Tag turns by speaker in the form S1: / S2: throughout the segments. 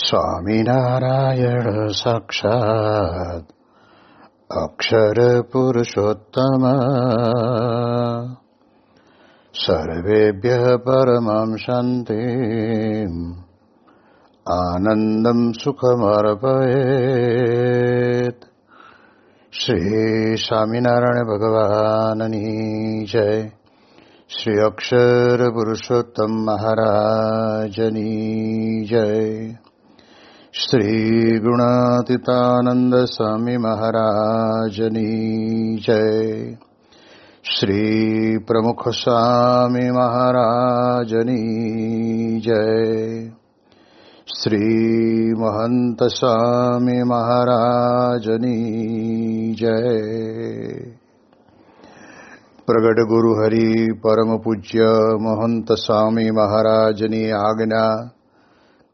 S1: સ્વામિનારાયણ સાક્ષાત્ અક્ષર પુરુષોત્તમ સર્વેભ્યઃ પરમં શાંતિં આનંદં સુખમર્પયેત. શ્રી સ્વામિનારાયણ ભગવાનની જય. શ્રી અક્ષર પુરુષોત્તમ મહારાજની જય. શ્રી ગુણાતીતાનંદ સ્વામી મહારાજની જય. શ્રી પ્રમુખ સ્વામી મહારાજની જય. શ્રી મહંત સ્વામી મહારાજની જય. પ્રગટ ગુરુ હરિ પરમ પૂજ્ય મહંત સ્વામી મહારાજની આજ્ઞા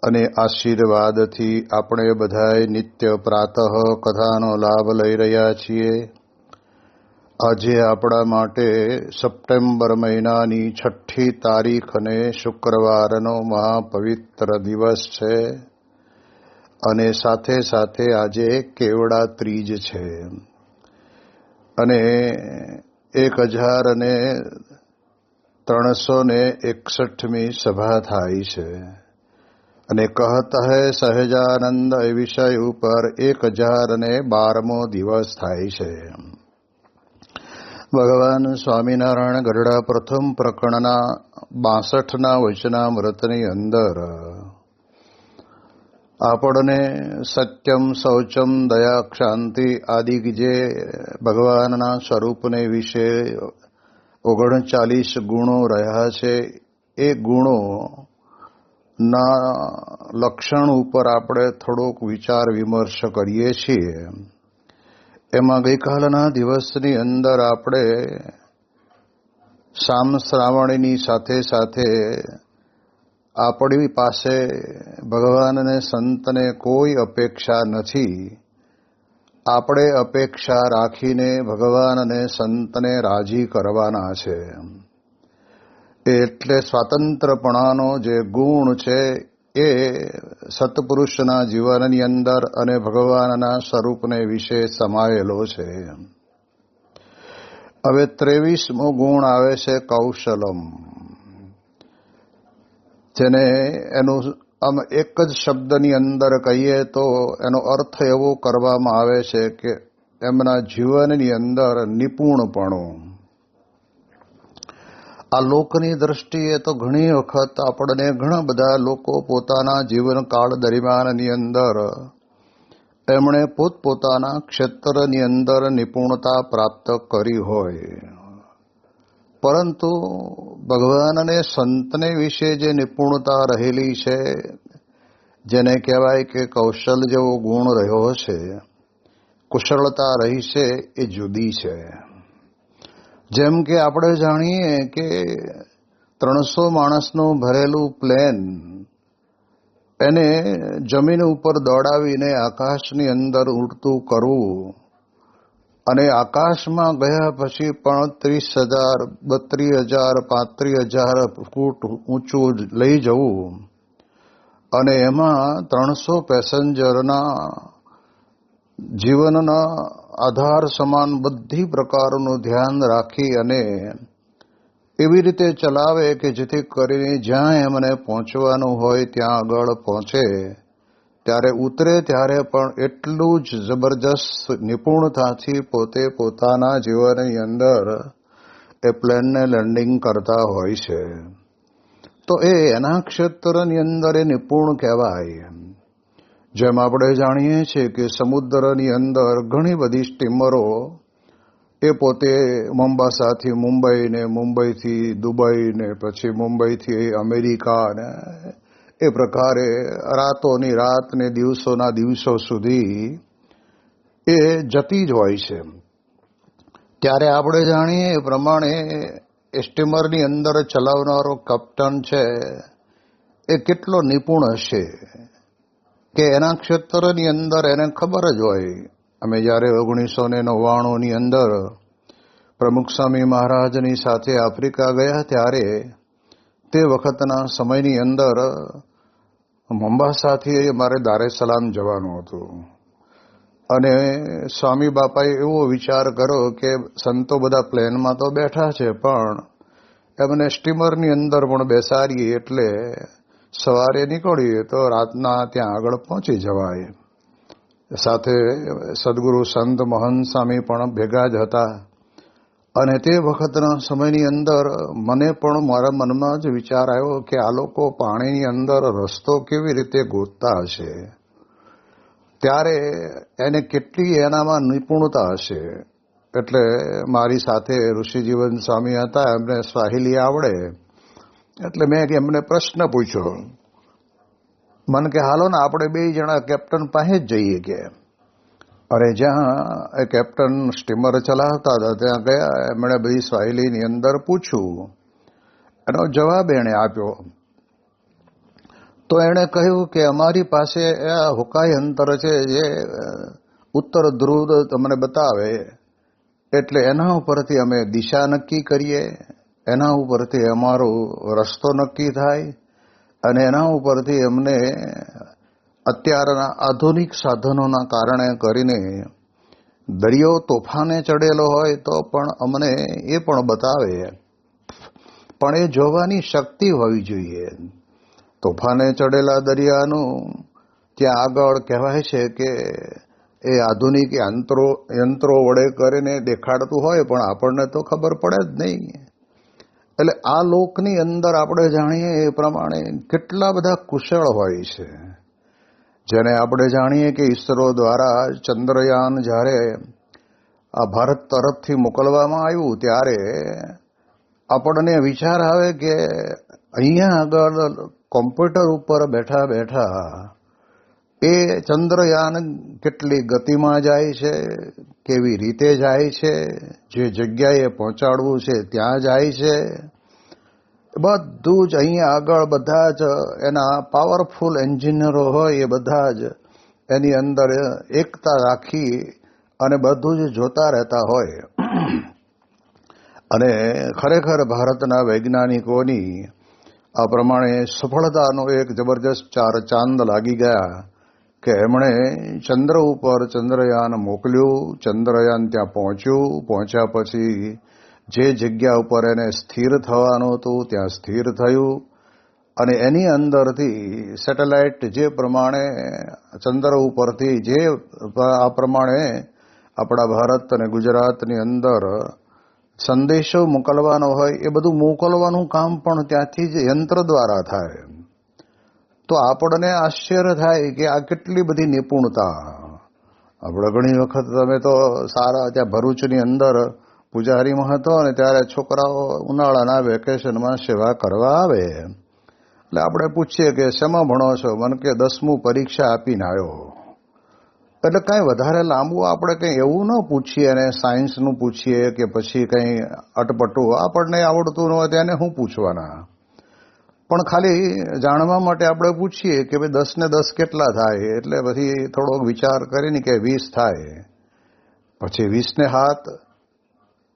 S1: અને આશીર્વાદથી આપણે બધાએ નિત્ય પ્રાતઃ કથાનો લાભ લઈ રહ્યા છીએ. આજે આપણા માટે સપ્ટેમ્બર મહિનાની 6ઠી તારીખ અને શુક્રવારનો મહાપવિત્ર દિવસ છે અને સાથે સાથે આજે કેવડા ત્રીજ છે અને 1361મી સભા થાય છે અને કહત હૈ સહજાનંદ એ વિષય ઉપર 1012મો દિવસ થાય છે. ભગવાન સ્વામિનારાયણ ગરડા પ્રથમ પ્રકરણના 62ના વચનામૃતની અંદર આપણને સત્યમ શૌચમ દયા ક્ષાંતિ આદિ જે ભગવાનના સ્વરૂપને વિશે 39 ગુણો રહ્યા છે એ ગુણોના લક્ષણ ઉપર આપણે થોડોક વિચાર વિમર્શ કરીએ છીએ. એમાં ગઈકાલના દિવસની અંદર આપણે સામ શ્રાવણીની સાથે સાથે આપણી પાસે ભગવાનને સંતને કોઈ અપેક્ષા નથી. આપણે અપેક્ષા રાખીને ભગવાનને સંતને રાજી કરવાના છે. એટલે સ્વાતંત્રપણાનો જે ગુણ છે એ સત્પુરુષના જીવનની અંદર અને ભગવાનના સ્વરૂપને વિશે સમાયેલો છે. હવે 23મો ગુણ આવે છે કૌશલમ, જેને એનું આમ એક જ શબ્દની અંદર કહીએ તો એનો અર્થ એવો કરવામાં આવે છે કે એમના જીવનની અંદર નિપુણપણું. આ લોકની દ્રષ્ટિએ તો ઘણી વખત આપણને ઘણા બધા લોકો પોતાના જીવનકાળ દરમિયાનની અંદર એમણે પોતપોતાના ક્ષેત્રની અંદર નિપુણતા પ્રાપ્ત કરી હોય, પરંતુ ભગવાનને સંતને વિશે જે નિપુણતા રહેલી છે, જેને કહેવાય કે કૌશલ જેવો ગુણ રહ્યો છે, કુશળતા રહી છે, એ જુદી છે. જેમ કે આપણે જાણીએ કે 300 માણસનું ભરેલું પ્લેન એને જમીન ઉપર દોડાવીને આકાશની અંદર ઉડતું કરવું અને આકાશમાં ગયા પછી પણ 30,000, 32,000, 35,000 ફૂટ ઊંચું લઈ જવું અને એમાં 300 પેસેન્જરના જીવનના આધાર સમાન બધી પ્રકારનું ધ્યાન રાખી અને એવી રીતે ચલાવે કે જેથી કરીને જ્યાં એમને પહોંચવાનું હોય ત્યાં આગળ પહોંચે, ત્યારે ઉતરે ત્યારે પણ એટલું જ જબરજસ્ત નિપુણતાથી પોતે પોતાના જીવનની અંદર એ પ્લેનને લેન્ડિંગ કરતા હોય છે. તો એના ક્ષેત્રની અંદર એ નિપુણ કહેવાય. જેમ આપણે જાણીએ છીએ કે સમુદ્રની અંદર ઘણી બધી સ્ટીમરો એ પોતે મોમ્બાસાથી મુંબઈ ને મુંબઈથી દુબઈ ને પછી મુંબઈથી અમેરિકા ને એ પ્રકારે રાતોની રાત ને દિવસોના દિવસો સુધી એ જતી જ હોય છે. ત્યારે આપણે જાણીએ એ પ્રમાણે એ સ્ટીમરની અંદર ચલાવનારો કેપ્ટન છે એ કેટલો નિપુણ હશે કે એના ક્ષેત્રની અંદર એને ખબર જ હોય. અમે જ્યારે 1999ની અંદર પ્રમુખ સ્વામી મહારાજની સાથે આફ્રિકા ગયા ત્યારે તે વખતના સમયની અંદર મોમ્બાસાથી મારે દારે સલામ જવાનું હતું અને સ્વામી બાપાએ એવો વિચાર કર્યો કે સંતો બધા પ્લેનમાં તો બેઠા છે પણ એમને સ્ટીમરની અંદર પણ બેસાડીએ એટલે સવારે નીકળીએ તો રાતના ત્યાં આગળ પહોંચી જવાય. સાથે સદગુરુ સંત મહંત સ્વામી પણ ભેગા જ હતા અને તે વખતના સમયની અંદર મને પણ મારા મનમાં જ વિચાર આવ્યો કે આ લોકો પાણીની અંદર રસ્તો કેવી રીતે ગોતતા હશે, ત્યારે એને કેટલી એનામાં નિપુણતા હશે. એટલે મારી સાથે ઋષિજીવન સ્વામી હતા, એમને સ્વાહિલી આવડે, એટલે મેં એમને પ્રશ્ન પૂછ્યો. મને કે હાલો ને આપણે 2 જણા કેપ્ટન પાસે જ જઈએ કે. અરે જ્યાં એ કેપ્ટન સ્ટીમર ચલાવતા હતા ત્યાં ગયા. એમણે બધી સ્વાહિલીની અંદર પૂછ્યું, એનો જવાબ એણે આપ્યો. તો એણે કહ્યું કે અમારી પાસે આ હુકાઈ અંતર છે જે ઉત્તર ધ્રુવ તમને બતાવે, એટલે એના ઉપરથી અમે દિશા નક્કી કરીએ, એના ઉપરથી અમારો રસ્તો નક્કી થાય અને એના ઉપરથી અમને અત્યારના આધુનિક સાધનોના કારણે કરીને દરિયો તોફાને ચડેલો હોય તો પણ અમને એ પણ બતાવે, પણ એ જોવાની શક્તિ હોવી જોઈએ. તોફાને ચડેલા દરિયાનું ત્યાં આગળ કહેવાય છે કે એ આધુનિક યંત્રો વડે કરીને દેખાડતું હોય પણ આપણને તો ખબર પડે જ નહીં. એટલે આ લોકની અંદર આપણે જાણીએ એ પ્રમાણે કેટલા બધા કુશળ હોય છે, જેને આપણે જાણીએ કે ઈસરો દ્વારા ચંદ્રયાન જ્યારે આ ભારત તરફથી મોકલવામાં આવ્યું ત્યારે આપણને વિચાર આવે કે અહીંયા આગળ કોમ્પ્યુટર ઉપર બેઠા બેઠા એ ચંદ્રયાન કેટલી ગતિમાં જાય છે, કેવી રીતે જાય છે, જે જગ્યાએ પહોંચાડવું છે ત્યાં જાય છે, બધું જ અહીંયા આગળ બધા જ એના પાવરફુલ એન્જિનિયરો હોય એ બધા જ એની અંદર એકતા રાખી અને બધું જ જોતા રહેતા હોય. અને ખરેખર ભારતના વૈજ્ઞાનિકોની આ પ્રમાણે સફળતાનો એક જબરજસ્ત 4 ચાંદ લાગી ગયા કે એમણે ચંદ્ર ઉપર ચંદ્રયાન મોકલ્યું. ચંદ્રયાન ત્યાં પહોંચ્યા પછી જે જગ્યા ઉપર એને સ્થિર થવાનું હતું ત્યાં સ્થિર થયું અને એની અંદરથી સેટેલાઇટ જે પ્રમાણે ચંદ્ર ઉપરથી જે આ પ્રમાણે આપણા ભારત અને ગુજરાતની અંદર સંદેશો મોકલવાનો હોય એ બધું મોકલવાનું કામ પણ ત્યાંથી જ યંત્ર દ્વારા થાય. તો આપણને આશ્ચર્ય થાય કે આ કેટલી બધી નિપુણતા. આપણે ઘણી વખત તમે તો સારા ત્યાં ભરૂચની અંદર પૂજારીમાં હતો ને ત્યારે છોકરાઓ ઉનાળાના વેકેશનમાં સેવા કરવા આવે, એટલે આપણે પૂછીએ કે શેમાં ભણો છો? મને કે 10મું પરીક્ષા આપીને આવ્યો. એટલે કાંઈ વધારે લાંબુ આપણે કંઈ એવું ન પૂછીએ અને સાયન્સનું પૂછીએ કે પછી કંઈ અટપટું આપણને આવડતું ન હોય તેને શું પૂછવાના, પણ ખાલી જાણવા માટે આપણે પૂછીએ કે ભાઈ 10 ને 10 કેટલા થાય? એટલે પછી થોડોક વિચાર કરીને કે 20 થાય. પછી 20 ને 7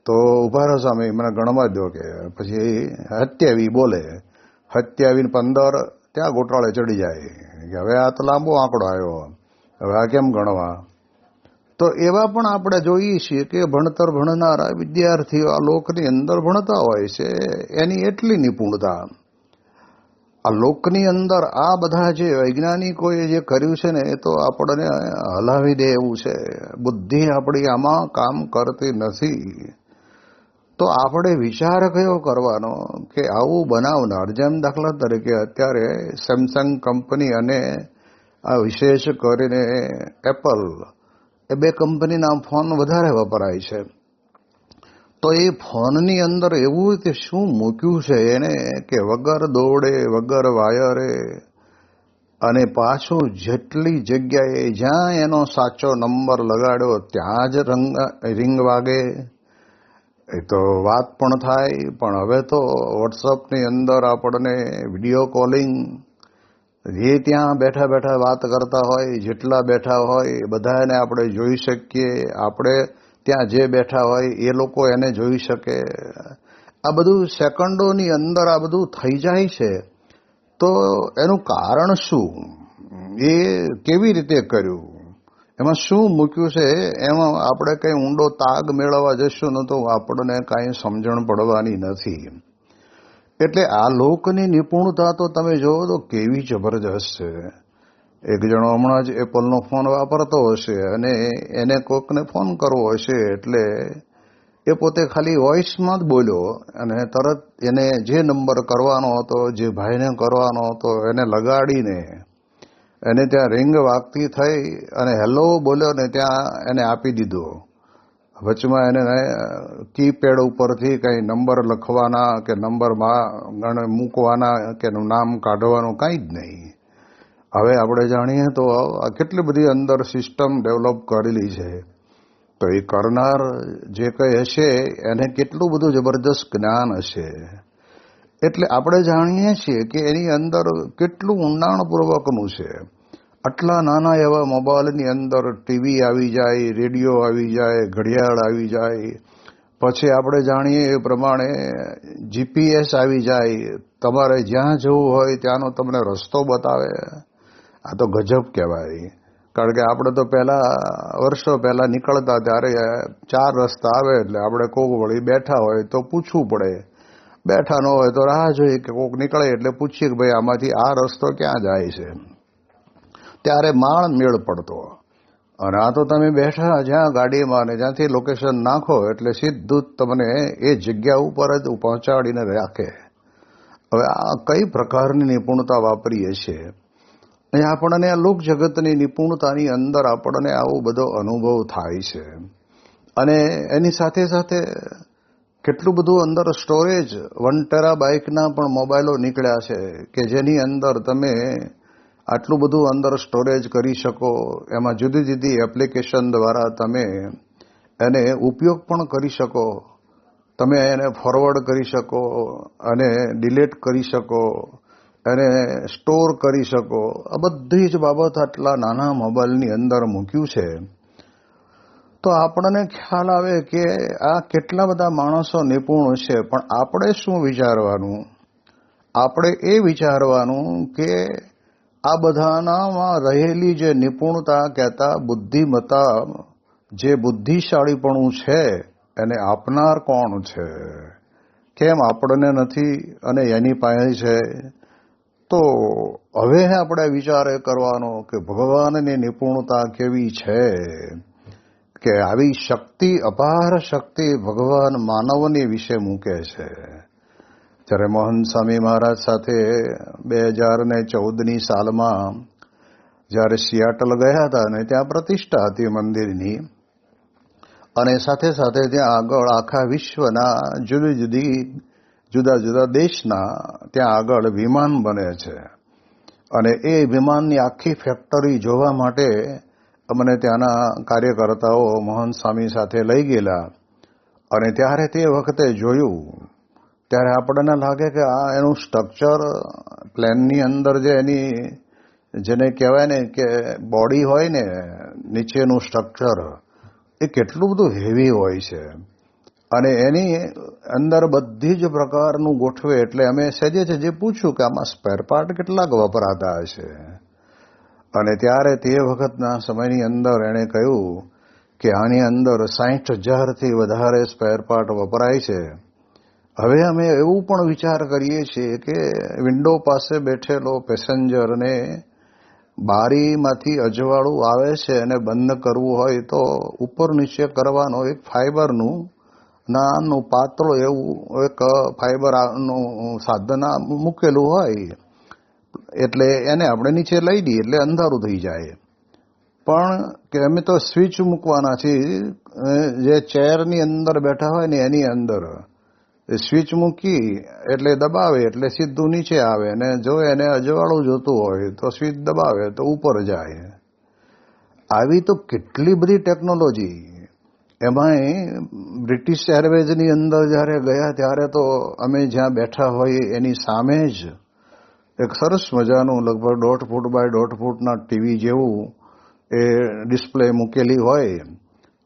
S1: તો ઉભા રહો સ્વામી મને ગણવા દો કે. પછી 27 બોલે, 27 ને 15 ત્યાં ગોટાળે ચડી જાય કે હવે આ તો લાંબો આંકડો આવ્યો, હવે આ કેમ ગણવા? તો એવા પણ આપણે જોઈએ છીએ કે ભણતર ભણનારા વિદ્યાર્થીઓ આ લોકની અંદર ભણતા હોય છે, એની એટલી નિપુણતા. આ લોકની અંદર આ બધા જે વૈજ્ઞાનિકોએ જે કર્યું છે ને એ તો આપણને હલાવી દે એવું છે. બુદ્ધિ આપણી આમાં કામ કરતી નથી. તો આપણે વિચાર કયો કરવાનો કે આવું બનાવનાર, જેમ દાખલા તરીકે અત્યારે સેમસંગ કંપની અને આ વિશેષ કરીને એપલ, એ 2 કંપનીના ફોન વધારે વપરાય છે. તો એ ફોનની અંદર એવું રીતે શું મૂક્યું છે એને કે વગર દોડે વગર વાયરે અને પાછું જેટલી જગ્યાએ જ્યાં એનો સાચો નંબર લગાડ્યો ત્યાં જ રિંગ વાગે. એ તો વાત પણ થાય, પણ હવે તો વોટ્સઅપની અંદર આપણને વિડીયો કોલિંગ, જે ત્યાં બેઠા બેઠા વાત કરતા હોય, જેટલા બેઠા હોય બધાને આપણે જોઈ શકીએ. આપણે ત્યાં જે બેઠા હોય એ લોકો એને જોઈ શકે. આ બધું સેકન્ડોની અંદર આ બધું થઈ જાય છે. તો એનું કારણ શું, એ કેવી રીતે કર્યું, એમાં શું મૂક્યું છે, એમાં આપણે કંઈ ઊંડો તાગ મેળવવા જશું ને તો આપણને કાંઈ સમજણ પડવાની નથી. એટલે આ લોકની નિપુણતા તો તમે જોવો તો કેવી જબરજસ્ત છે. એક જણો હમણાં જ એપલનો ફોન વાપરતો હશે અને એને કોઈકને ફોન કરવો હશે એટલે એ પોતે ખાલી વોઇસમાં જ બોલ્યો અને તરત એને જે નંબર કરવાનો હતો, જે ભાઈને કરવાનો હતો એને લગાડીને એને ત્યાં રિંગ વાગતી થઈ અને હેલો બોલ્યો ને ત્યાં એને આપી દીધો. વચમાં એને કીપેડ ઉપરથી કંઈ નંબર લખવાના કે નંબરમાં મૂકવાના કે નામ કાઢવાનું કાંઈ જ નહીં. હવે આપણે જાણીએ તો આ કેટલી બધી અંદર સિસ્ટમ ડેવલપ કરેલી છે. તો એ કરનાર જે કંઈ હશે એને કેટલું બધું જબરદસ્ત જ્ઞાન હશે. એટલે આપણે જાણીએ છીએ કે એની અંદર કેટલું ઊંડાણપૂર્વકનું છે. આટલા નાના એવા મોબાઈલની અંદર ટીવી આવી જાય, રેડિયો આવી જાય, ઘડિયાળ આવી જાય, પછી આપણે જાણીએ એ પ્રમાણે જીપીએસ આવી જાય, તમારે જ્યાં જવું હોય ત્યાંનો તમને રસ્તો બતાવે. આ તો ગજબ કહેવાય. કારણ કે આપણે તો વર્ષો પહેલાં નીકળતા ત્યારે 4 રસ્તા આવે એટલે આપણે કોક વળી બેઠા હોય તો પૂછવું પડે, બેઠા ન હોય તો રાહ જોઈએ કે કોક નીકળે એટલે પૂછીએ કે ભાઈ આમાંથી આ રસ્તો ક્યાં જાય છે. ત્યારે માળ મેળ પડતો. અને આ તો તમે બેઠા જ્યાં ગાડીમાં ને જ્યાંથી લોકેશન નાખો એટલે સીધું જ તમને એ જગ્યા ઉપર જ પહોંચાડીને રાખે. હવે આ કઈ પ્રકારની નિપુણતા વાપરીએ છીએ. અને આપણને આ લોક જગતની નિપુણતાની અંદર આપણને આવો બધો અનુભવ થાય છે. અને એની સાથે સાથે કેટલું બધું અંદર સ્ટોરેજ, 1 ટેરાબાઇટના પણ મોબાઈલો નીકળ્યા છે કે જેની અંદર તમે આટલું બધું અંદર સ્ટોરેજ કરી શકો. એમાં જુદી જુદી એપ્લિકેશન દ્વારા તમે એને ઉપયોગ પણ કરી શકો. તમે એને ફોરવર્ડ કરી શકો અને ડિલીટ કરી શકો અને સ્ટોર કરી શકો. આ બધી જ બાબત આટલા નાના મોબાઈલની અંદર મૂક્યું છે. તો આપણને ખ્યાલ આવે કે આ કેટલા બધા માણસો નિપુણ છે. પણ આપણે શું વિચારવાનું? આપણે એ વિચારવાનું કે આ બધાનામાં રહેલી જે નિપુણતા કહેતા બુદ્ધિમત્તા, જે બુદ્ધિશાળીપણું છે એને આપનાર કોણ છે? કેમ આપણને નથી અને એની પાસે છે? તો હવે આપણે વિચાર કરવાનો કે ભગવાનની નિપુણતા કેવી છે કે આવી શક્તિ, અપાર શક્તિ ભગવાન માનવની વિશે મૂકે છે. જ્યારે મોહન સ્વામી મહારાજ સાથે 2014ની સાલમાં જ્યારે સિયાટલ ગયા હતા અને ત્યાં પ્રતિષ્ઠા હતી મંદિરની, અને સાથે સાથે ત્યાં આગળ આખા વિશ્વના જુદા જુદા દેશના ત્યાં આગળ વિમાન બને છે. અને એ વિમાનની આખી ફેક્ટરી જોવા માટે અમને ત્યાંના કાર્યકર્તાઓ મોહન સ્વામી સાથે લઈ ગયેલા. અને ત્યારે તે વખતે જોયું ત્યારે આપણને લાગે કે આ એનું સ્ટ્રક્ચર, પ્લેનની અંદર જે એની જેને કહેવાય ને કે બોડી હોય ને, નીચેનું સ્ટ્રક્ચર, એ કેટલું બધું હેવી હોય છે. અને એની અંદર બધી જ પ્રકારનું ગોઠવે. એટલે અમે સહેજે જે પૂછ્યું કે આમાં સ્પેર પાર્ટ કેટલાક વપરાતા હશે. અને ત્યારે તે વખતના સમયની અંદર એણે કહ્યું કે આની અંદર 60,000થી વધારે સ્પેર પાર્ટ વપરાય છે. હવે અમે એવું પણ વિચાર કરીએ છીએ કે વિન્ડો પાસે બેઠેલો પેસેન્જરને બારીમાંથી અજવાળું આવે છે અને બંધ કરવું હોય તો ઉપર નીચે કરવાનો એક ફાઈબરનું નાનું પાતળું એવું એક ફાઈબરનું સાધન મૂકેલું હોય. એટલે એને આપણે નીચે લઈ દઈએ એટલે અંધારું થઈ જાય. પણ કે અમે તો સ્વિચ મૂકવાના છીએ, જે ચેરની અંદર બેઠા હોય ને એની અંદર સ્વિચ મૂકી એટલે દબાવે એટલે સીધું નીચે આવે. અને જો એને અજવાળું જોતું હોય તો સ્વિચ દબાવે તો ઉપર જાય. આવી તો કેટલી બધી ટેકનોલોજી. એમાંય બ્રિટિશ એરવેઝની અંદર જ્યારે ગયા ત્યારે તો અમે જ્યાં બેઠા હોઈએ એની સામે જ એક સરસ મજાનું લગભગ 1.5 ફૂટ બાય 1.5 ફૂટના ટીવી જેવું એ ડિસ્પ્લે મૂકેલી હોય.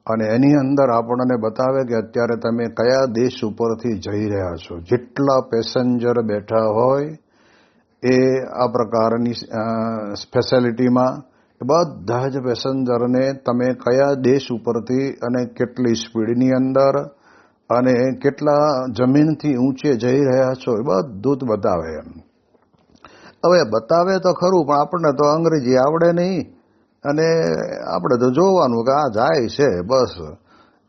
S1: અને એની અંદર આપણને બતાવે કે અત્યારે તમે કયા દેશ ઉપરથી જઈ રહ્યા છો. જેટલા પેસેન્જર બેઠા હોય એ આ પ્રકારની ફેસિલિટીમાં બધા જ પેસેન્જરને તમે કયા દેશ ઉપરથી અને કેટલી સ્પીડની અંદર અને કેટલા જમીનથી ઊંચે જઈ રહ્યા છો એ બધું જ બતાવે. હવે બતાવે તો ખરું, પણ આપણને તો અંગ્રેજી આવડે નહીં અને આપણે તો જોવાનું કે આ જાય છે બસ.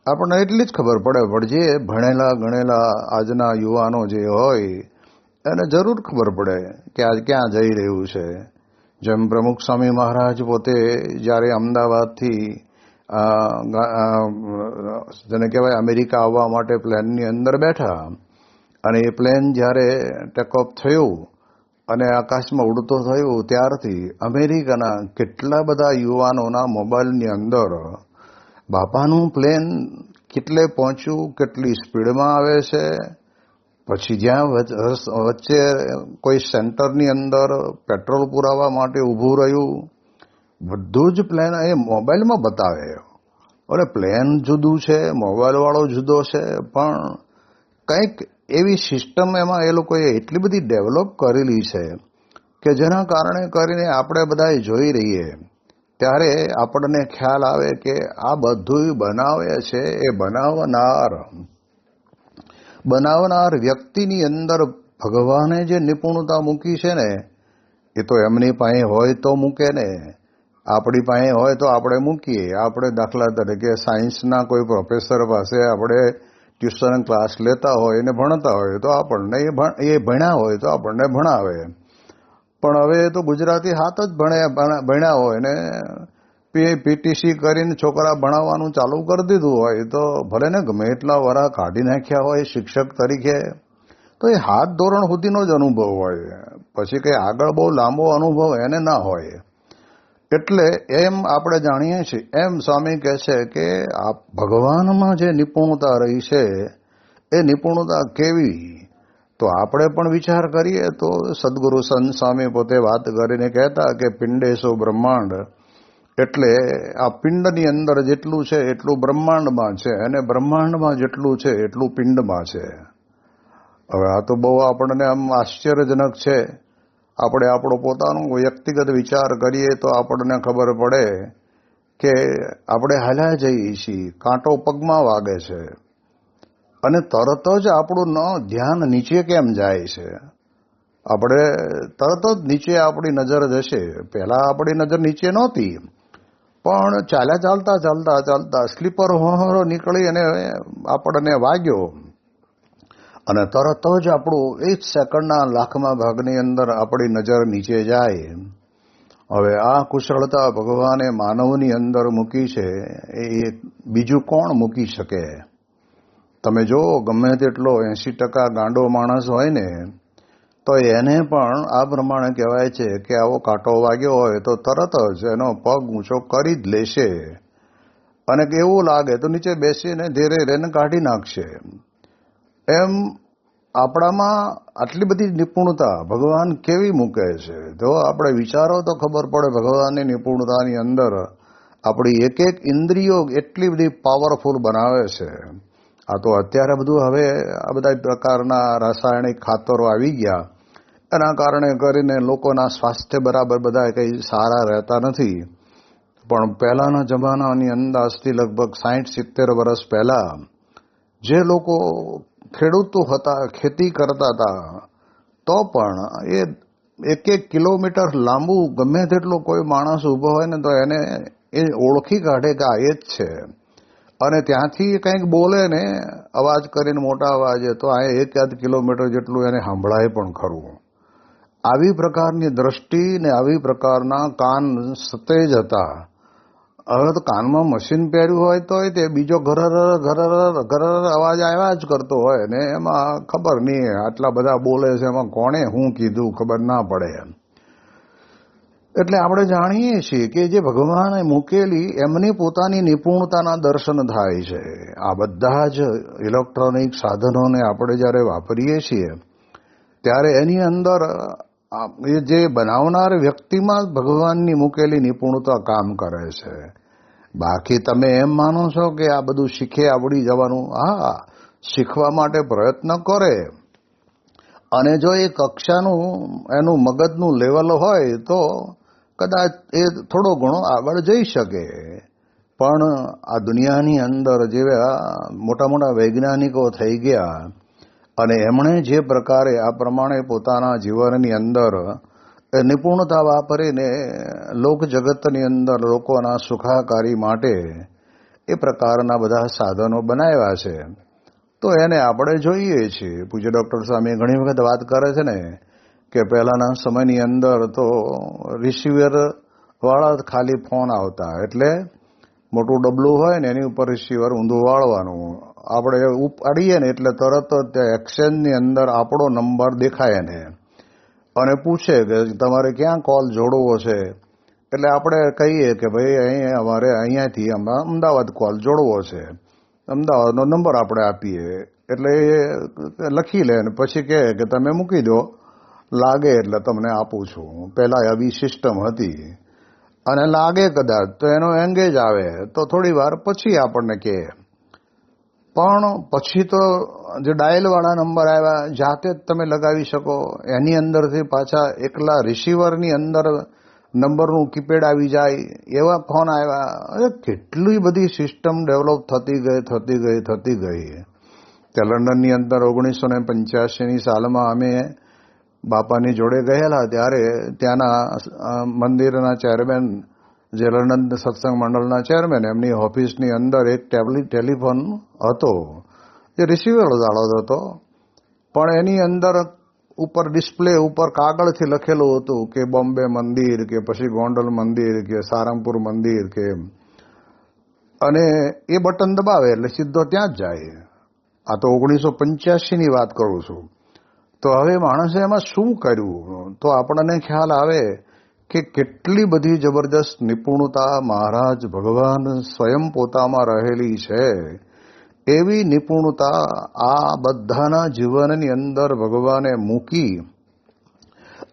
S1: આપણને એટલી જ ખબર પડે. પણ જે ભણેલા ગણેલા આજના યુવાનો જે હોય એને જરૂર ખબર પડે કે આજ ક્યાં જઈ રહ્યું છે. જેમ પ્રમુખ સ્વામી મહારાજ પોતે જ્યારે અમદાવાદથી જેને કહેવાય અમેરિકા આવવા માટે પ્લેનની અંદર બેઠા અને એ પ્લેન જ્યારે ટેકઓફ થયું અને આકાશમાં ઉડતો થયું ત્યારથી અમેરિકાના કેટલા બધા યુવાનોના મોબાઈલની અંદર બાપાનું પ્લેન કેટલે પહોંચ્યું, કેટલી સ્પીડમાં આવે છે, પછી જ્યાં વચ્ચે કોઈ સેન્ટરની અંદર પેટ્રોલ પુરાવા માટે ઊભું રહ્યું, બધું જ પ્લેન એ મોબાઈલમાં બતાવે. અરે પ્લેન જુદું છે, મોબાઈલવાળો જુદો છે, પણ કંઈક એવી સિસ્ટમ એમાં એ લોકોએ એટલી બધી ડેવલપ કરેલી છે કે જેના કારણે કરીને આપણે બધા જોઈ રહીએ ત્યારે આપણને ખ્યાલ આવે કે આ બધું બનાવે છે એ બનાવનાર વ્યક્તિની અંદર ભગવાને જે નિપુણતા મૂકી છે ને એ તો એમની પાસે હોય તો મૂકે ને, આપણી પાસે હોય તો આપણે મૂકીએ. આપણે દાખલા તરીકે સાયન્સના કોઈ પ્રોફેસર પાસે આપણે ટ્યુશન ક્લાસ લેતા હોય ને ભણતા હોય તો આપણને એ ભણ્યા હોય તો આપણને ભણાવે. પણ હવે તો ગુજરાતી હાથ જ ભણ્યા હોય ને પીટીસી કરીને છોકરા ભણાવવાનું ચાલુ કરી દીધું હોય તો ભલે ને ગમે એટલા વરા કાઢી નાખ્યા હોય શિક્ષક તરીકે તો એ હાથ ધોરણ સુધીનો જ અનુભવ હોય, પછી કંઈ આગળ બહુ લાંબો અનુભવ એને ના હોય. એટલે એમ આપણે જાણીએ છીએ એમ સ્વામી કહે છે કે આ ભગવાનમાં જે નિપુણતા રહી છે એ નિપુણતા કેવી, તો આપણે પણ વિચાર કરીએ તો સદગુરુ સંત સ્વામી પોતે વાત કરીને કહેતા કે પિંડેશો બ્રહ્માંડ, એટલે આ પિંડની અંદર જેટલું છે એટલું બ્રહ્માંડમાં છે અને બ્રહ્માંડમાં જેટલું છે એટલું પિંડમાં છે. હવે આ તો બહુ આપણને આમ આશ્ચર્યજનક છે. આપણે આપણો પોતાનો વ્યક્તિગત વિચાર કરીએ તો આપણને ખબર પડે કે આપણે હાલ્યા જઈએ છીએ, કાંટો પગમાં વાગે છે અને તરત જ આપણું ધ્યાન નીચે કેમ જાય છે. આપણે તરત જ નીચે આપણી નજર જશે. પહેલાં આપણી નજર નીચે નહોતી, પણ ચાલતા સ્લીપર હોહરો નીકળી અને આપણને વાગ્યો અને તરત જ આપણું 1 સેકન્ડના લાખમાં ભાગની અંદર આપણી નજર નીચે જાય. હવે આ કુશળતા ભગવાને માનવની અંદર મૂકી છે એ બીજું કોણ મૂકી શકે? તમે જો ગમે તેટલો 80% ગાંડો માણસ હોય ને તો એને પણ આ પ્રમાણે કહેવાય છે કે આવો કાંટો વાગ્યો હોય તો તરત જ એનો પગ ઊંચો કરી જ લેશે અને એવું લાગે તો નીચે બેસીને ધીરે ધીરે કાઢી નાખશે. એમ આપણામાં આટલી બધી નિપુણતા ભગવાન કેવી મૂકે છે તો આપણે વિચારો તો ખબર પડે. ભગવાનની નિપુણતાની અંદર આપણી એક એક ઇન્દ્રિયો એટલી બધી પાવરફુલ બનાવે છે. આ તો અત્યારે બધું હવે આ બધા પ્રકારના રાસાયણિક ખાતરો આવી ગયા, એના કારણે કરીને લોકોના સ્વાસ્થ્ય બરાબર બધા કંઈ સારા રહેતા નથી. પણ પહેલાંના જમાનાની અંદાજથી લગભગ 60-70 વર્ષ પહેલાં જે લોકો ખેડૂતો હતા, ખેતી કરતા હતા, તો પણ એ 1 કિલોમીટર લાંબુ ગમે તેટલો કોઈ માણસ ઊભો હોય ને તો એને એ ઓળખી કાઢે કે આ એ જ છે. અને ત્યાંથી કંઈક બોલે ને અવાજ કરીને મોટા અવાજે તો આ 1 કિલોમીટર જેટલું એને સંભળાય પણ ખરું. આવી પ્રકારની દ્રષ્ટિ ને આવી પ્રકારના કાન સતેજ હતા. હવે તો કાનમાં મશીન પહેર્યું હોય તો તે બીજો ઘરર અવાજ આવ્યા જ કરતો હોય ને એમાં ખબર નહીં આટલા બધા બોલે છે એમાં કોણે શું કીધું ખબર ના પડે. એટલે આપણે જાણીએ છીએ કે જે ભગવાને મૂકેલી એમની પોતાની નિપુણતાના દર્શન થાય છે. આ બધા જ ઇલેક્ટ્રોનિક સાધનોને આપણે જ્યારે વાપરીએ છીએ ત્યારે એની અંદર એ જે બનાવનાર વ્યક્તિમાં ભગવાનની મૂકેલી નિપુણતા કામ કરે છે. બાકી તમે એમ માનો છો કે આ બધું શીખે આવડી જવાનું? હા, શીખવા માટે પ્રયત્ન કરે અને જો એ કક્ષાનું એનું મગજનું લેવલ હોય તો કદાચ એ થોડો ઘણો આગળ જઈ શકે. પણ આ દુનિયાની અંદર જેવા મોટા મોટા વૈજ્ઞાનિકો થઈ ગયા અને એમણે જે પ્રકારે આ પ્રમાણે પોતાના જીવનની અંદર નિપુણતા વાપરીને લોક જગતની અંદર લોકોના સુખાકારી માટે એ પ્રકારના બધા સાધનો બનાવ્યા છે. તો એને આપણે જોઈએ છીએ. પૂજ્ય ડૉક્ટર સ્વામી ઘણી વખત વાત કરે છે ને કે પહેલાના સમયની અંદર તો રિસીવર વાળા ખાલી ફોન આવતા, એટલે મોટું ડબલું હોય ને એની ઉપર રિસીવર ઊંધું વાળવાનું. આપણે અડીએ ને એટલે તરત જ એક્સચેન્જની અંદર આપણો નંબર દેખાય ને અને પૂછે કે તમારે ક્યાં કોલ જોડવો છે. એટલે આપણે કહીએ કે ભાઈ અહીં અમારે અહીંયાથી અમદાવાદ કોલ જોડવો છે, અમદાવાદનો નંબર આપણે આપીએ. એટલે એ લખી લે ને પછી કહે કે તમે મૂકી દો, લાગે એટલે તમને આપું છું. પહેલાં આવી સિસ્ટમ હતી. અને લાગે કદાચ તો એનો એંગેજ આવે તો થોડી વાર પછી આપણને કહે. પણ પછી તો જે ડાયલવાળા નંબર આવ્યા, જાતે જ તમે લગાવી શકો. એની અંદરથી પાછા એકલા રિસીવરની અંદર નંબરનું કીપેડ આવી જાય એવા ફોન આવ્યા. કેટલી બધી સિસ્ટમ ડેવલપ થતી ગઈ. ત્યાં લંડનની અંદર 1985ની સાલમાં અમે બાપાની જોડે ગયેલા, ત્યારે ત્યાંના મંદિરના ચેરમેન, જે લંડન સત્સંગ મંડળના ચેરમેન, એમની ઓફિસની અંદર એક ટેલિફોન હતો જે રિસીવર વાળો હતો, પણ એની અંદર ઉપર ડિસ્પ્લે ઉપર કાગળથી લખેલું હતું કે બોમ્બે મંદિર કે પછી ગોંડલ મંદિર કે સારંગપુર મંદિર કે, અને એ બટન દબાવે એટલે સીધો ત્યાં જ જાય. આ તો 1985ની વાત કરું છું. તો હવે માણસે એમાં શું કર્યું તો આપણને ખ્યાલ આવે કે કેટલી બધી જબરદસ્ત નિપુણતા મહારાજ ભગવાન સ્વયં પોતામાં રહેલી છે. એવી નિપુણતા આ બધાના જીવનની અંદર ભગવાને મૂકી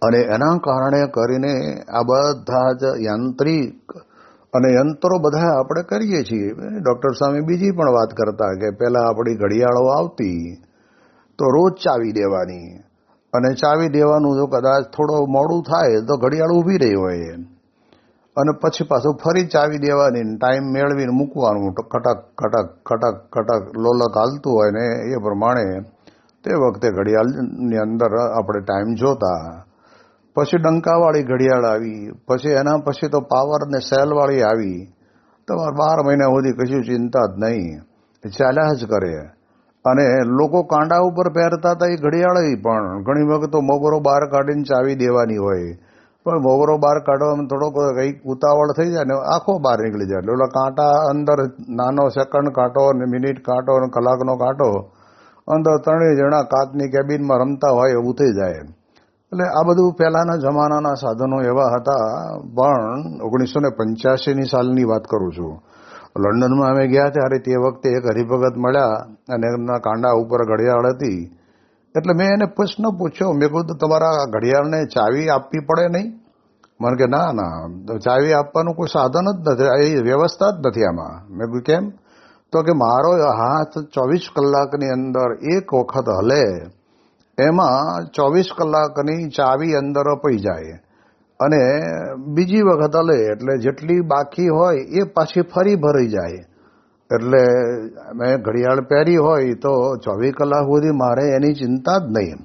S1: અને એના કારણે કરીને આ બધા જ યાંત્રિક અને યંત્રો બધા આપણે કરીએ છીએ. ડૉક્ટર સ્વામી બીજી પણ વાત કરતા કે પહેલાં આપણી ઘડિયાળો આવતી તો રોજ ચાવી દેવાની, અને ચાવી દેવાનું જો કદાચ થોડો મોડું થાય તો ઘડિયાળ ઊભી રહી હોય, અને પછી પાછું ફરી ચાવી દેવાની, ટાઈમ મેળવીને મૂકવાનું. કટક કટક કટક કટક લોલક હાલતું હોય ને એ પ્રમાણે તે વખતે ઘડિયાળની અંદર આપણે ટાઈમ જોતા. પછી ડંકાવાળી ઘડિયાળ આવી, પછી એના પછી તો પાવર ને સેલવાળી આવી. તમારે 12 મહિના સુધી કશું ચિંતા જ નહીં, ચાલ્યા જ કરે. અને લોકો કાંડા ઉપર પહેરતા હતા એ ઘડિયાળ, પણ ઘણી વખત તો મોગરો બહાર કાઢીને ચાવી દેવાની હોય, પણ મોગરો બહાર કાઢવામાં થોડોક કંઈક ઉતાવળ થઈ જાય ને આખો બહાર નીકળી જાય. એટલે ઓલા કાંટા અંદર નાનો સેકન્ડ કાંટો ને મિનિટ કાંટો અને કલાકનો કાંટો અંદર ત્રણેય જણા કાચની કેબિનમાં રમતા હોય એવું થઈ જાય. એટલે આ બધું પહેલાના જમાનાના સાધનો એવા હતા. પણ 1985ની સાલની વાત કરું છું. લંડનમાં અમે ગયા ત્યારે તે વખતે એક હરિભગત મળ્યા અને એમના કાંડા ઉપર ઘડિયાળ હતી. એટલે મેં એને પ્રશ્ન પૂછ્યો, મેં કહ્યું તમારા ઘડિયાળને ચાવી આપવી પડે નહીં? મને કે ના ના, ચાવી આપવાનું કોઈ સાધન જ નથી, એ વ્યવસ્થા જ નથી આમાં. મેં કહ્યું કેમ? તો કે મારો હાથ 24 કલાકની અંદર એક વખત હલે, એમાં 24 કલાકની ચાવી અંદર પડી જાય, અને બીજી વખત હલે એટલે જેટલી બાકી હોય એ પાછી ફરી ભરાઈ જાય. એટલે મેં ઘડિયાળ પહેરી હોય તો 24 કલાક સુધી મારે એની ચિંતા જ નહીં.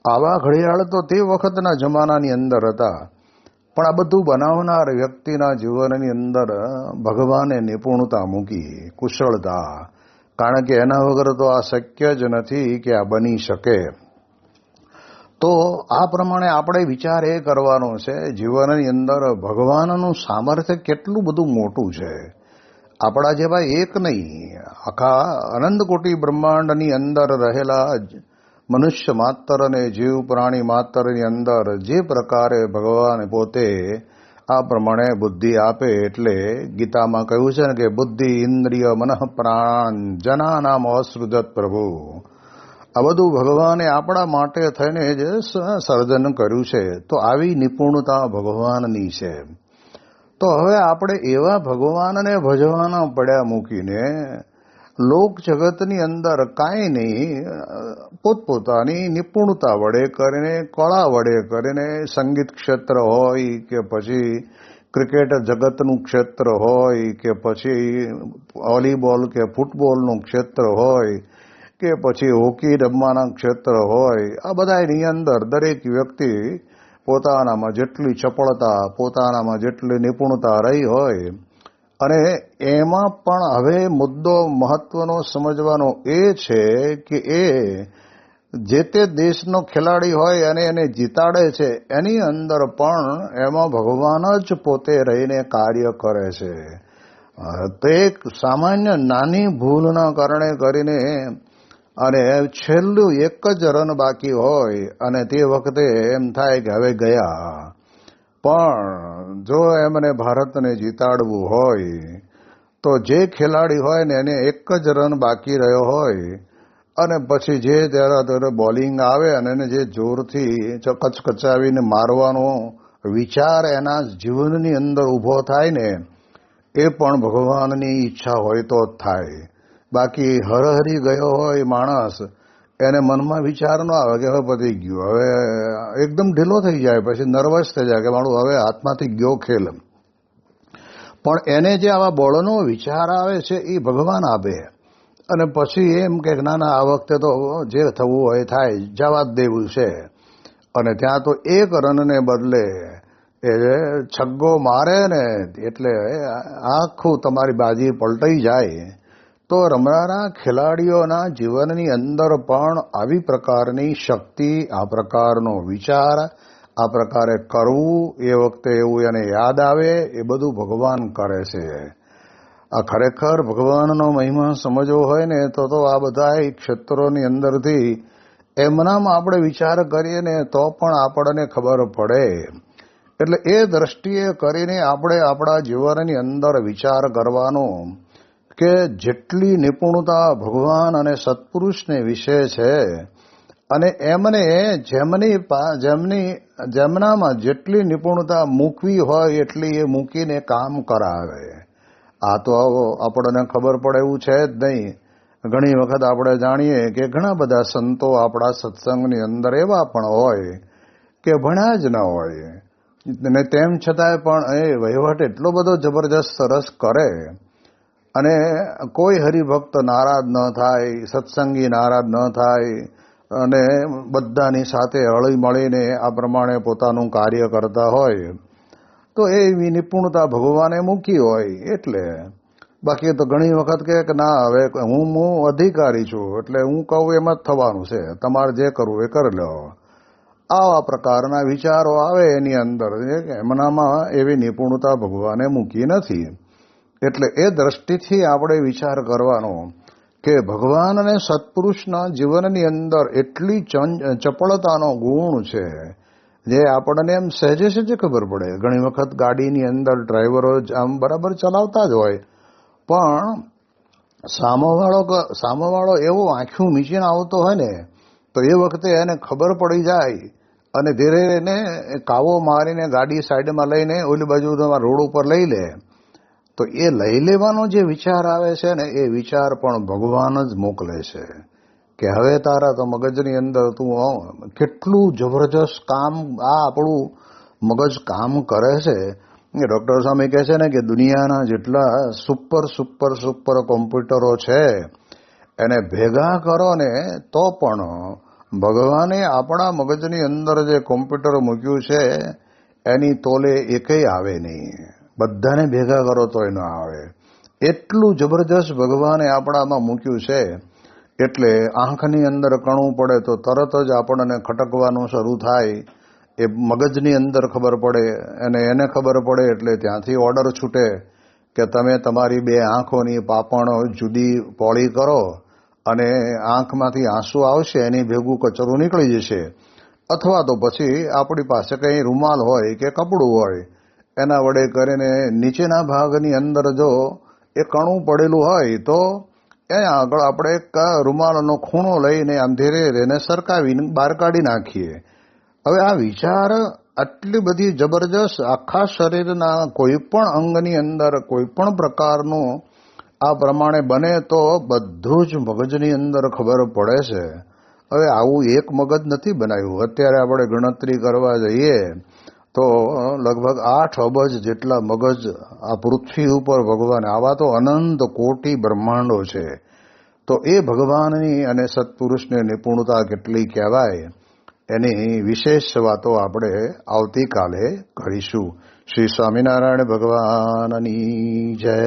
S1: આવા ઘડિયાળ તો તે વખતના જમાનાની અંદર હતા. પણ આ બધું બનાવનાર વ્યક્તિના જીવનની અંદર ભગવાને નિપુણતા મૂકી, કુશળતા. કારણ કે એના વગર તો આ શક્ય જ નથી કે આ બની શકે. તો આ પ્રમાણે આપણે વિચાર એ કરવાનો છે, જીવનની અંદર ભગવાનનું સામર્થ્ય કેટલું બધું મોટું છે. આપણા જેવા એક નહીં, આખા અનંત કોટી બ્રહ્માંડની અંદર રહેલા મનુષ્ય માત્ર અને જીવ પ્રાણી માત્રની અંદર જે પ્રકારે ભગવાન પોતે આ પ્રમાણે બુદ્ધિ આપે. એટલે ગીતામાં કહ્યું છે ને કે બુદ્ધિ ઇન્દ્રિય મનઃ પ્રાણ જનાનામ અસૃજત પ્રભુ. આ બધું ભગવાને આપણા માટે થઈને જ સર્જન કર્યું છે. તો આવી નિપુણતા ભગવાનની છે. તો હવે આપણે એવા ભગવાનને ભજવાના પડ્યા મૂકીને લોક જગતની અંદર કાંઈ નહીં, પોતપોતાની નિપુણતા વડે કરીને, કળા વડે કરીને, સંગીત ક્ષેત્ર હોય કે પછી ક્રિકેટ જગતનું ક્ષેત્ર હોય કે પછી વોલીબોલ કે ફૂટબોલનું ક્ષેત્ર હોય કે પછી હોકી રમવાના ક્ષેત્ર હોય, આ બધાની અંદર દરેક વ્યક્તિ પોતાનામાં જેટલી ચપળતા, પોતાનામાં જેટલી નિપુણતા રહી હોય, અને એમાં પણ હવે મુદ્દો મહત્વનો સમજવાનો એ છે કે એ જે તે દેશનો ખેલાડી હોય અને એને જીતાડે છે, એની અંદર પણ એમાં ભગવાન જ પોતે રહીને કાર્ય કરે છે. તો એક સામાન્ય નાની ભૂલના કારણે કરીને અને છેલ્લું એક જ રન બાકી હોય અને તે વખતે એમ થાય કે હવે ગયા. પણ જો એમને ભારતને જીતાડવું હોય તો જે ખેલાડી હોય ને એને એક જ રન બાકી રહ્યો હોય અને પછી જે ત્યારે બોલિંગ આવે અને એને જે જોરથી કચકચાવીને મારવાનો વિચાર એના જીવનની અંદર ઊભો થાય ને, એ પણ ભગવાનની ઈચ્છા હોય તો જ થાય. બાકી હરહરી ગયો હોય માણસ, એને મનમાં વિચાર ન આવે કે હવે પતી ગયું, હવે એકદમ ઢીલો થઈ જાય, પછી નર્વસ થઈ જાય કે મારું હવે હાથમાંથી ગયો ખેલ. પણ એને જે આવા બોલનો વિચાર આવે છે એ ભગવાન આપે, અને પછી એમ કે ના ના આ વખતે તો જે થવું હોય થાય, જવા જ દેવું છે. અને ત્યાં તો એક રનને બદલે એ છગ્ગો મારે ને એટલે આખું તમારી બાજી પલટાઈ જાય. તો રમનારા ખેલાડીઓના જીવનની અંદર પણ આવી પ્રકારની શક્તિ, આ પ્રકારનો વિચાર, આ પ્રકારે કરવું, એ વખતે એવું એને યાદ આવે, એ બધું ભગવાન કરે છે. આ ખરેખર ભગવાનનો મહિમા સમજવો હોય ને તો આ બધા ક્ષેત્રોની અંદરથી એમનામાં આપણે વિચાર કરીએ ને તો પણ આપણને ખબર પડે. એટલે એ દ્રષ્ટિએ કરીને આપણે આપણા જીવનની અંદર વિચાર કરવાનો કે જેટલી નિપુણતા ભગવાન અને સત્પુરુષને વિશે છે, અને એમને જેમનામાં જેટલી નિપુણતા મૂકવી હોય એટલી એ મૂકીને કામ કરાવે. આ તો આપણને ખબર પડે એવું છે જ નહીં. ઘણી વખત આપણે જાણીએ કે ઘણા બધા સંતો આપણા સત્સંગની અંદર એવા પણ હોય કે ભણ્યા જ ન હોય, ને તેમ છતાંય પણ એ વહીવટ એટલો બધો જબરજસ્ત સરસ કરે, અને કોઈ હરિભક્ત નારાજ ન થાય, સત્સંગી નારાજ ન થાય, અને બધાની સાથે હળી મળીને આ પ્રમાણે પોતાનું કાર્ય કરતા હોય, તો એવી નિપુણતા ભગવાને મૂકી હોય. એટલે બાકી તો ઘણી વખત કે ના હવે હું અધિકારી છું એટલે હું કહું એમ જ થવાનું છે, તમારે જે કરવું એ કરી લો. આવા પ્રકારના વિચારો આવે એની અંદર, એમનામાં એવી નિપુણતા ભગવાને મૂકી નથી. એટલે એ દ્રષ્ટિથી આપણે વિચાર કરવાનો કે ભગવાન અને સત્પુરુષના જીવનની અંદર એટલી ચપળતાનો ગુણ છે જે આપણને એમ સહેજે સહેજે ખબર પડે. ઘણી વખત ગાડીની અંદર ડ્રાઈવરો આમ બરાબર ચલાવતા જ હોય, પણ સામેવાળો એવો આંખું મીચીને આવતો હોય ને તો એ વખતે એને ખબર પડી જાય અને ધીરે એને કાવો મારીને ગાડી સાઈડમાં લઈને ઓલી બાજુ રોડ ઉપર લઈ લે. તો એ લઈ લેવાનો જે વિચાર આવે છે ને, એ વિચાર પણ ભગવાન જ મોકલે છે કે હવે તારા તો મગજની અંદર તું કેટલું જબરજસ્ત કામ આ આપણું મગજ કામ કરે છે. ડૉક્ટર સ્વામી કહે છે ને કે દુનિયાના જેટલા સુપર કોમ્પ્યુટરો છે એને ભેગા કરો ને તો પણ ભગવાને આપણા મગજની અંદર જે કોમ્પ્યુટર મૂક્યું છે એની તોલે એકેય આવે નહીં. બધાને ભેગા કરો તોય ન આવે. એટલું જબરજસ્ત ભગવાને આપણામાં મૂક્યું છે. એટલે આંખની અંદર કણું પડે તો તરત જ આપણને ખટકવાનું શરૂ થાય. એ મગજની અંદર ખબર પડે અને એને ખબર પડે એટલે ત્યાંથી ઓર્ડર છૂટે કે તમે તમારી બે આંખોની પાપણો જુદી પોળી કરો, અને આંખમાંથી આંસુ આવશે એની ભેગું કચરું નીકળી જશે. અથવા તો પછી આપણી પાસે કંઈ રૂમાલ હોય કે કપડું હોય એના વડે કરીને નીચેના ભાગની અંદર જો એ કણું પડેલું હોય તો અહીંયા આગળ આપણે એક રૂમાલનો ખૂણો લઈને આમ ધીરે ધીરે સરકાવીને બહાર કાઢી નાખીએ. હવે આ વિચાર આટલી બધી જબરજસ્ત આખા શરીરના કોઈ પણ અંગની અંદર કોઈ પણ પ્રકારનું આ પ્રમાણે બને તો બધું જ મગજની અંદર ખબર પડે છે. હવે આવું એક મગજ નથી બનાવ્યું. અત્યારે આપણે ગણતરી કરવા જઈએ તો લગભગ 8 અબજ જેટલા મગજ આ પૃથ્વી ઉપર ભગવાન, આવા તો અનંત કોટી બ્રહ્માંડો છે. તો એ ભગવાનની અને સત્પુરુષની નિપુણતા કેટલી કહેવાય, એની વિશેષ વાતો આપણે આવતીકાલે કરીશું. શ્રી સ્વામિનારાયણ ભગવાનની જય.